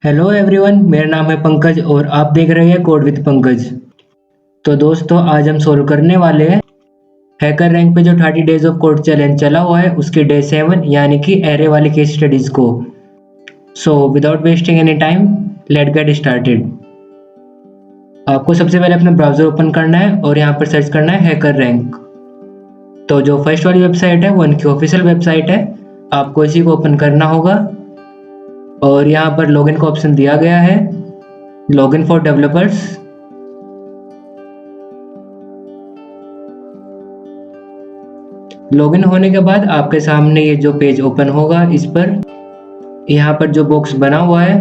Hello everyone, मेरा नाम है पंकज और आप देख रहे हैं कोड विद पंकज। तो दोस्तों, आज हम सोल्व करने वाले हैं हैकर रैंक पे जो 30 डेज ऑफ कोड चैलेंज चला हुआ है उसके डे 7 यानी कि एरे वाली केस स्टडीज को। So without wasting any time, let get started. आपको सबसे पहले अपना ब्राउजर ओपन करना है और यहाँ पर सर्च करना है हैकर रैंक। तो जो फर्स्ट वाली वेबसाइट है वो इनकी ऑफिशियल वेबसाइट है, आपको इसी को ओपन करना होगा और यहाँ पर लॉगिन का ऑप्शन दिया गया है, लॉगिन फॉर डेवलपर्स। लॉगिन होने के बाद आपके सामने ये जो पेज ओपन होगा, इस पर यहाँ पर जो बॉक्स बना हुआ है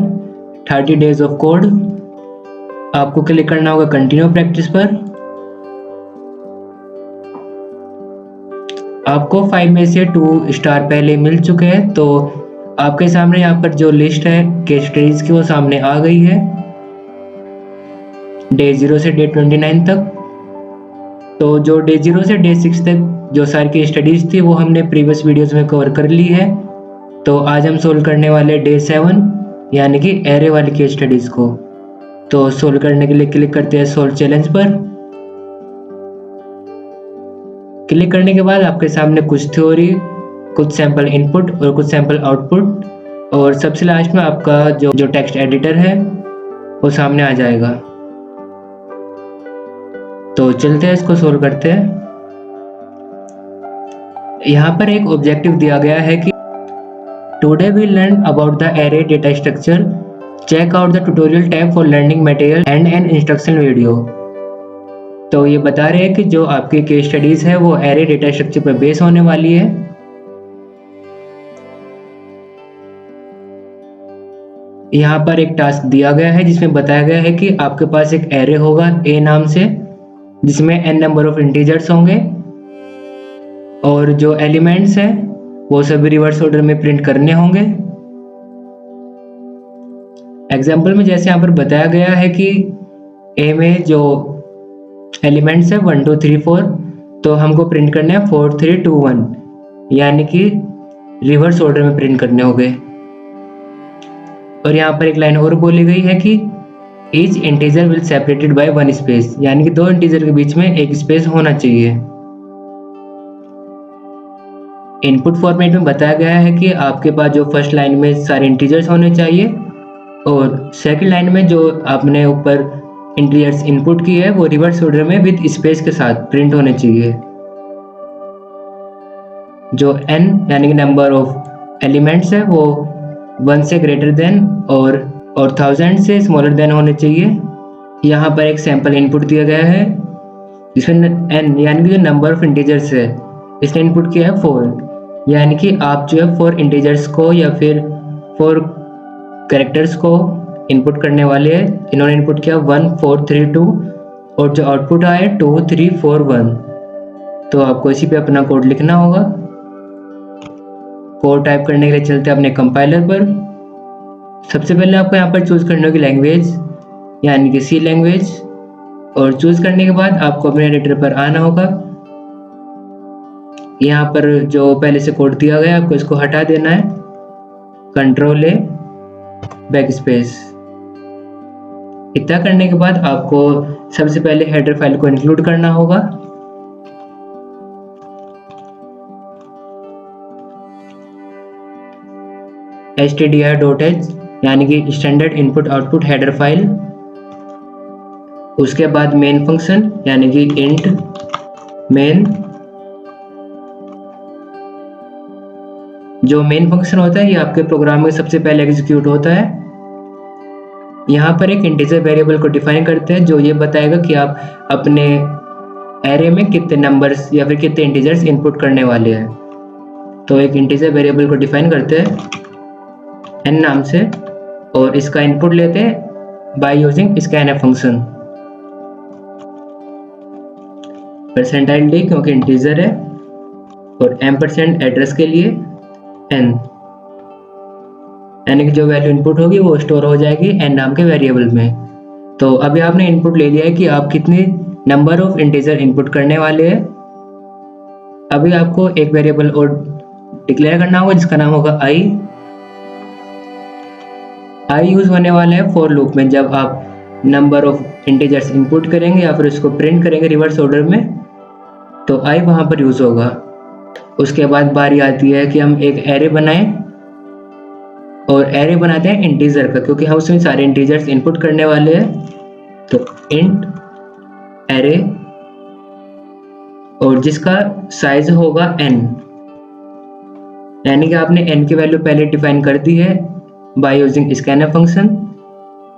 30 डेज ऑफ कोड, आपको क्लिक करना होगा कंटिन्यू प्रैक्टिस पर। आपको 5 में से 2 स्टार पहले मिल चुके हैं, तो आपके सामने यहाँ पर जो लिस्ट है केस स्टडीज की वो सामने आ गई है डे 0 से डे 29 तक। तो जो डे 0 से डे 6 तक जो सारी केस स्टडीज थी वो हमने प्रीवियस वीडियोस में कवर कर ली है। तो आज हम सोल्व करने वाले डे 7 यानी कि एरे वाली केस स्टडीज को। तो सोल्व करने के लिए क्लिक करते हैं सोल्व चैलेंज पर। क्लिक करने के बाद आपके सामने कुछ थ्योरी, कुछ सैंपल इनपुट और कुछ सैंपल आउटपुट, और सबसे लास्ट में आपका जो टेक्स्ट एडिटर है वो सामने आ जाएगा। तो चलते हैं, इसको सोल्व करते हैं। यहाँ पर एक ऑब्जेक्टिव दिया गया है कि today we learn about the array data structure, check out the tutorial tab for learning material and an instruction video. तो ये बता रहे हैं कि जो आपकी केस स्टडीज है वो एरे डेटा स्ट्रक्चर पर बेस होने वाली है। यहाँ पर एक टास्क दिया गया है जिसमें बताया गया है कि आपके पास एक एरे होगा ए नाम से, जिसमें n नंबर ऑफ इंटीजर्स होंगे और जो एलिमेंट्स हैं वो सभी रिवर्स ऑर्डर में प्रिंट करने होंगे। एग्जाम्पल में जैसे यहाँ पर बताया गया है कि ए में जो एलिमेंट्स है 1 2 3 4, तो हमको प्रिंट करने हैं 4 3 2 1, यानी कि रिवर्स ऑर्डर में प्रिंट करने होंगे। और यहाँ पर एक लाइन और बोली गई है कि each integer will separated by 1 space, यानी कि 2 इंटीजर के बीच में एक स्पेस होना चाहिए। इनपुट फॉर्मेट में बताया गया है कि आपके पास जो फर्स्ट लाइन में सारे इंटीजर्स होने चाहिए और सेकंड लाइन में जो आपने ऊपर इंटीजर्स इनपुट की है वो रिवर्स ऑर्डर में विद स्पेस के साथ प्रिंट होने चाहिए। जो n यानी कि नंबर ऑफ एलिमेंट्स है वो 1 से ग्रेटर देन और 1000 से स्मॉलर देन होने चाहिए। यहाँ पर एक सैंपल इनपुट दिया गया है जिसमें n यानी कि जो नंबर ऑफ इंटीजर्स है इसने इनपुट किया है 4, यानी कि आप जो है 4 इंटीजर्स को या फिर 4 कैरेक्टर्स को इनपुट करने वाले हैं। इन्होंने इनपुट किया 1 4 3 2 और जो आउटपुट आया 2 3 4 1। तो आपको इसी पे अपना कोड लिखना होगा। कोड टाइप करने के लिए चलते हैं अपने कंपाइलर पर। सबसे पहले आपको यहाँ पर चूज करने की लैंग्वेज यानी कि सी लैंग्वेज, और चूज करने के बाद आपको अपने एडिटर पर आना होगा। यहाँ पर जो पहले से कोड दिया गया आपको इसको हटा देना है, कंट्रोल ए बैक स्पेस। इतना करने के बाद आपको सबसे पहले हेडर फाइल को इंक्लूड करना होगा। stdir.h यानी कि standard input output header file. उसके बाद मेन फंक्शन यानी कि इंट मेन। जो मेन फंक्शन होता है ये आपके प्रोग्राम में सबसे पहले एग्जीक्यूट होता है। यहाँ पर एक इंटीजर वेरिएबल को डिफाइन करते हैं जो ये बताएगा कि आप अपने एरे में कितने नंबर्स या फिर कितने इंटीजर्स इनपुट करने वाले हैं। तो एक इंटीजर वेरिएबल को डिफाइन करते हैं n नाम से और इसका इनपुट लेते हैं by using scanf function. %d क्योंकि इंटीजर है और m% एड्रेस के लिए n, यानी कि जो वैल्यू इनपुट होगी वो स्टोर हो जाएगी n नाम के वेरिएबल में। तो अभी आपने इनपुट ले लिया है कि आप कितनी नंबर ऑफ इंटीजर इनपुट करने वाले हैं। अभी आपको एक वेरिएबल और डिक्लेयर करना होगा जिसका नाम होगा आई यूज होने वाला है फॉर लूप में। जब आप नंबर ऑफ इंटीजर्स इनपुट करेंगे या फिर उसको प्रिंट करेंगे रिवर्स ऑर्डर में, तो आई वहां पर यूज होगा। उसके बाद बारी आती है कि हम एक एरे बनाएं, और एरे बनाते हैं इंटीजर का, क्योंकि हम उसमें सारे इंटीजर्स इनपुट करने वाले हैं। तो इंट एरे, और जिसका साइज होगा n, यानी कि आपने n की वैल्यू पहले डिफाइन कर दी है बाय यूजिंग स्कैनफ फंक्शन।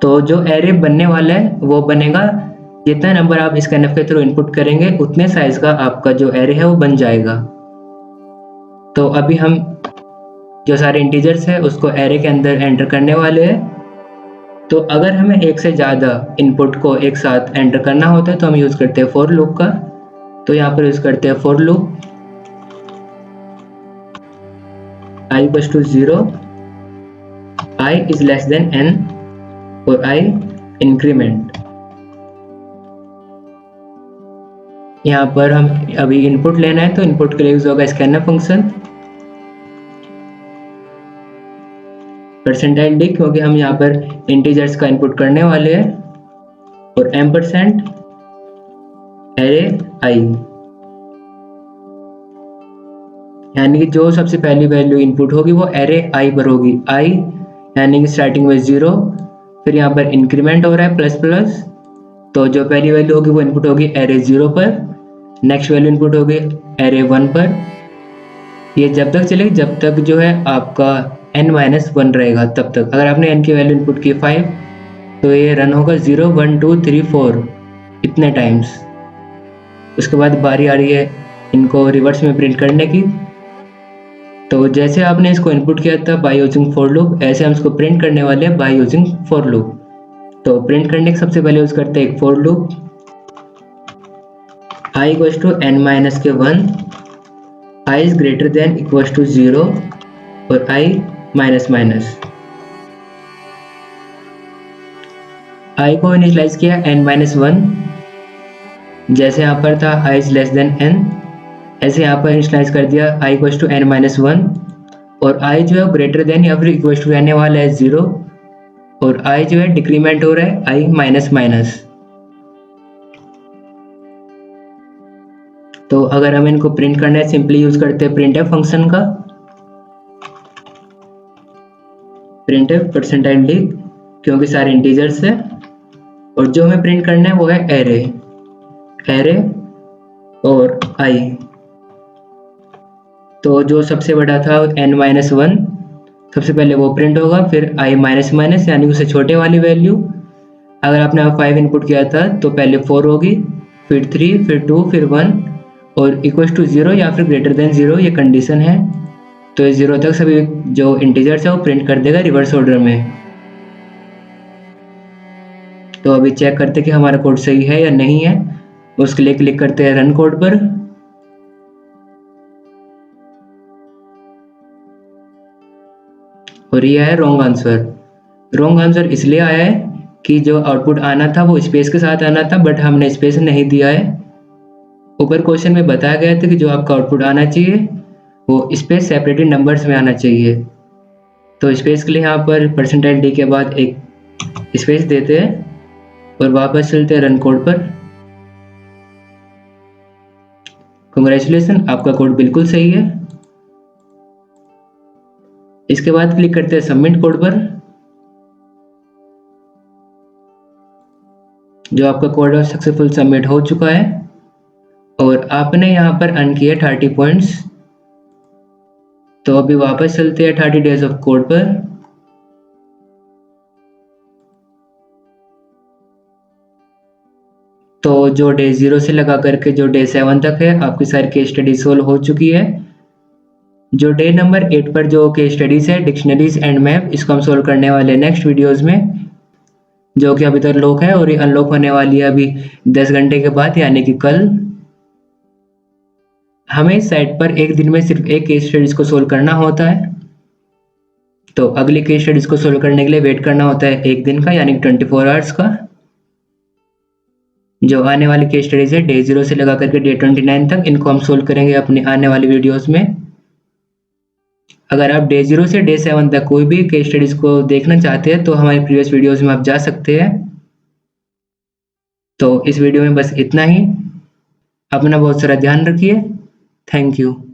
तो जो एरे बनने वाला है वो बनेगा, जितना नंबर आप स्कैनफ के थ्रू इनपुट करेंगे उतने साइज का आपका जो एरे है वो बन जाएगा। तो अभी हम जो सारे इंटीजर्स है उसको एरे के अंदर एंटर करने वाले हैं। तो अगर हमें एक से ज़्यादा इनपुट को एक साथ एंटर करना होता है तो हम यूज़ करते हैं फॉर लूप का। तो यहाँ पर यूज़ करते हैं for loop i equals to 0, i is less than n और i इंक्रीमेंट। यहाँ पर हम अभी इनपुट लेना है तो इनपुट के लिए यूज होगा स्कैनर फंक्शन %d, क्योंकि हम यहाँ पर इंटीजर्स का इनपुट करने वाले हैं, और %, एरे i, यानी कि जो सबसे पहली वैल्यू इनपुट होगी वो एरे i पर होगी। i यानी कि स्टार्टिंग में 0, फिर यहाँ पर इंक्रीमेंट हो रहा है प्लस प्लस, तो जो पहली वैल्यू होगी वो इनपुट होगी एरे 0 पर, नेक्स्ट वैल्यू इनपुट होगी एरे 1 पर। ये जब तक चलेगी जब तक जो है आपका n-1 रहेगा, तब तक। अगर आपने n की वैल्यू इनपुट की 5, तो ये रन होगा 0 1 2 3 4 इतने टाइम्स। उसके बाद बारी आ रही है इनको रिवर्स में प्रिंट करने की। तो जैसे आपने इसको इनपुट किया था बाय यूजिंग फॉर लूप, ऐसे हम इसको प्रिंट करने वाले हैं बाय यूजिंग फॉर लूप। तो प्रिंट करने के सबसे पहले यूज करते हैं एक for loop, i equals to n-1, i is greater than equals to 0 और i माइनस माइनस। i को इनिशियलाइज किया n-1, जैसे यहाँ पर था i is less than n, ऐसे यहाँ पर इनिशियलाइज कर दिया i इक्वल्स टू n-1, और i जो है ग्रेटर देन या फिर इक्वल्स टू रहने वाला है 0, और i जो है डिक्रीमेंट हो रहा है i माइनस माइनस। तो अगर हमें इनको प्रिंट करना है सिंपली यूज करते हैं प्रिंटफ फंक्शन का, प्रिंटफ %d, क्योंकि सारे इंटीजर्स है, और जो हमें प्रिंट करना है वो है एरे और i। तो जो सबसे बड़ा था n-1, सबसे पहले वो प्रिंट होगा, फिर i माइनस माइनस यानी उससे छोटे वाली वैल्यू। अगर आपने 5 इनपुट किया था तो पहले 4 होगी, फिर 3, फिर 2, फिर 1, और इक्वल्स टू 0 या फिर ग्रेटर देन 0 ये कंडीशन है। तो 0 तक सभी जो इंटीजर्स है वो प्रिंट कर देगा रिवर्स ऑर्डर में। तो अभी चेक करते कि हमारा कोड सही है या नहीं है। उसके लिए क्लिक करते हैं रन कोड पर, और ये है रॉन्ग आंसर इसलिए आया है कि जो आउटपुट आना था वो स्पेस के साथ आना था, बट हमने स्पेस नहीं दिया है। ऊपर क्वेश्चन में बताया गया था कि जो आपका आउटपुट आना चाहिए वो स्पेस सेपरेटेड नंबर्स में आना चाहिए। तो स्पेस के लिए यहाँ पर %d के बाद एक स्पेस देते हैं और वापस चलते हैं रन कोड पर। कांग्रेचुलेसन, आपका कोड बिल्कुल सही है। इसके बाद क्लिक करते हैं सबमिट कोड पर। जो आपका कोड सक्सेसफुल सबमिट हो चुका है, और आपने यहाँ पर अर्न किए 30 पॉइंट्स। तो अभी वापस चलते हैं 30 डेज ऑफ कोड पर। तो जो डे 0 से लगा करके जो डे 7 तक है आपकी सारी केस स्टडी सोल्व हो चुकी है। जो डे नंबर 8 पर जो केस स्टडीज है डिक्शनरीज एंड मैप, इसको हम सोल्व करने वाले नेक्स्ट वीडियोस में, जो कि अभी तक लॉक है और ये अनलॉक होने वाली है अभी 10 घंटे के बाद, यानी कि कल। हमें साइट पर एक दिन में सिर्फ एक केस स्टडीज को सोल्व करना होता है। तो अगली केस स्टडीज को सोल्व करने के लिए वेट करना होता है एक दिन का, यानी 24 आवर्स का। जो आने वाली केस स्टडीज है डे 0 से लगा करके डे 29 तक, इनको हम सोल्व करेंगे अपनी आने वाली वीडियोस में। अगर आप डे 0 से डे 7 तक कोई भी केस स्टडीज को देखना चाहते हैं तो हमारी प्रीवियस वीडियोस में आप जा सकते हैं। तो इस वीडियो में बस इतना ही। अपना बहुत सारा ध्यान रखिए। Thank you.